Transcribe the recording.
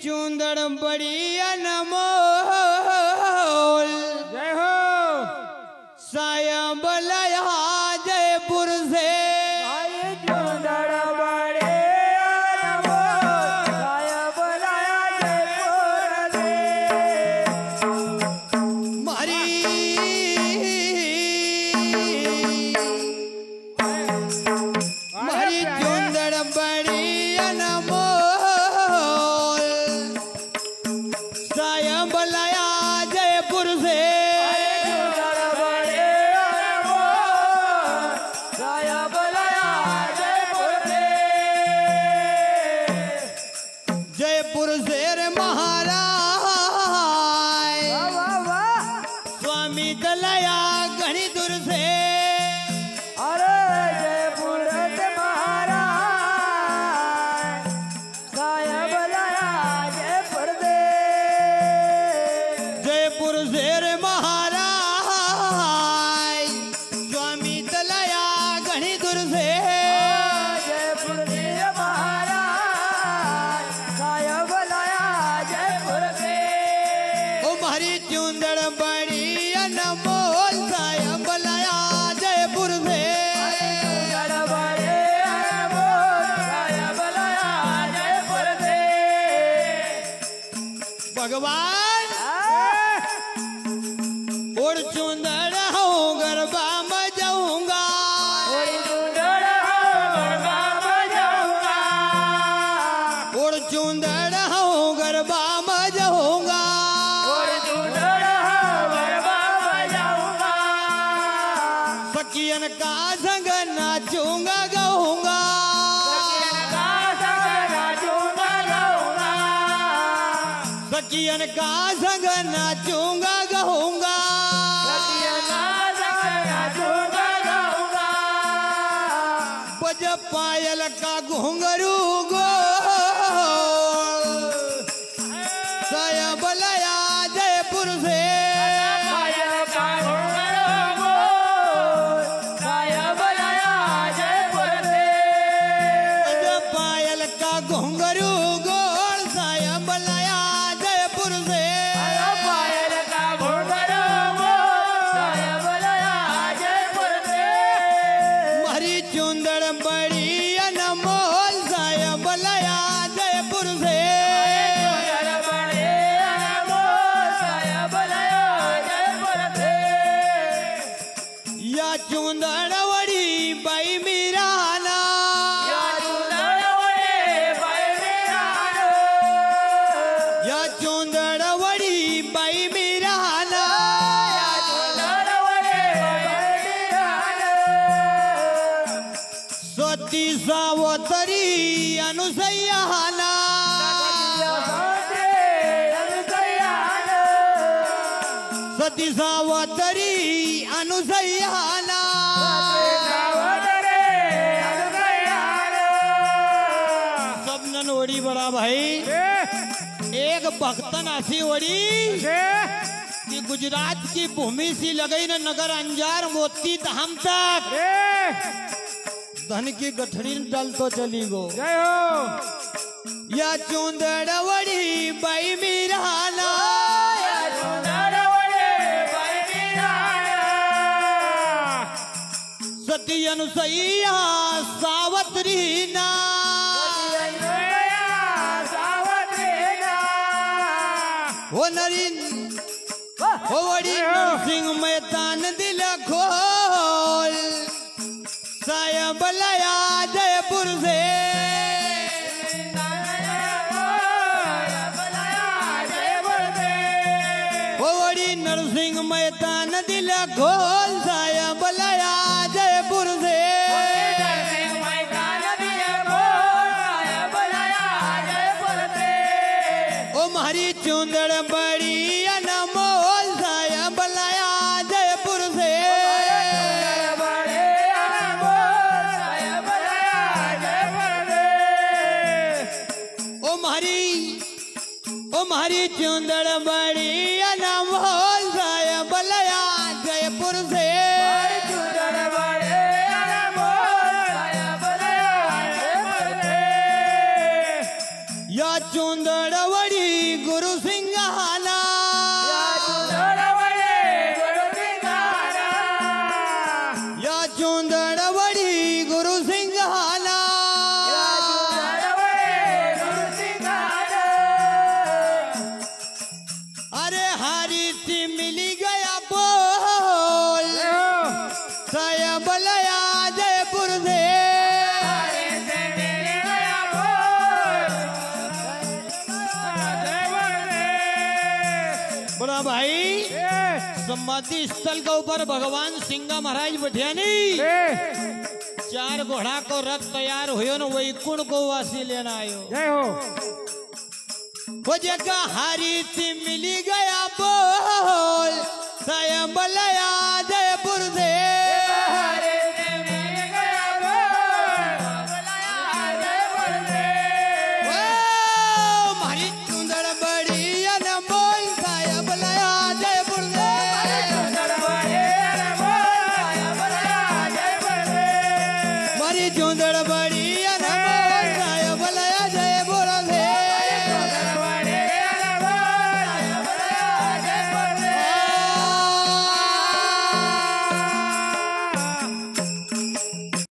चूंदड़ बड़ी अनमोल जय हो सायं बलया जयपुर से भाई चूंदड़ बड़े अनमोल सायं बलया जयपुर से मारी मारी चूंदड़ बड़ी अनमोल सायं बलया जयपुर से जयपुर से रे महाराज स्वामी दलया घनी दूर से अरे जयपुर के महाराज सायं बलया जयपुर दे जयपुर से रे महाराज स्वामी दलया घनी दूर से जयपुर के महाराज सायं बलया जयपुर दे ओ मारी चूंदड़ बड़ी अनमोल सायं बलया जयपुर से गड़बड़े अनमोल सायं बलया जयपुर दे भगवान और चूंदड़ हो गरबा में जाऊंगा और चूंदड़ हो गरबा में जाऊंगा सखियन का संग नाचूंगा गाऊंगा सखियन का संग नाचूंगा गाऊंगा बज पायल का घुंघरू गो सायं बलया जयपुर से बज पायल का घुंघरू गोल सायं बलया जयपुर से मारी चूंदड़ बड़ी अनमोल सायं बलया जयपुर से या चूंदड़ वड़ी बाई मीराना या चूंदड़ वड़ी बाई मीराना सती सावतरी अनुसैयाना सती सावतरी अनुसैयाना सब नन ओड़ी बड़ा भाई एक भक्तन ऐसी ओड़ी कि गुजरात की भूमि सी लगई न नगर अंजार मोती धाम तक धन की गठड़ी डल तो चली गो जय हो या चूंदड़ वड़ी बाई मीराना सती अनुसैया सावत्री ना हो नरीन हो वड़ी सिंह मैदान दिल खोल सायं बलया जयपुर से हो वड़ी नरसिंह मैदान दिल खोल सायं बलया जयपुर से ओ मारी चूंदड़ बड़ी अनमोल सायं बलया जयपुर से ओ मारी चूंदड़ बड़ी अनमोल सायं बलया जयपुर से या चुंदड़वड़ी गुरु सिंघाना या चुंदड़वड़े गुरु सिंघाना या चुंदड़वड़ी गुरु सिंघाना या चुंदड़वड़े गुरु सिंघाना अरे हारी सी मिली गया बोल सायब लया जयपुर से हरे से मिल गया बोल जयपुर से बोला भाई समाधि स्थल के ऊपर भगवान सिंगा महाराज बैठिया नहीं चार घोड़ा को रथ तैयार हुयो न वैकुंठ को वासी लेना आयो जय हो वो जगह हारी सी मिली गया बोल सायब लया जयपुर से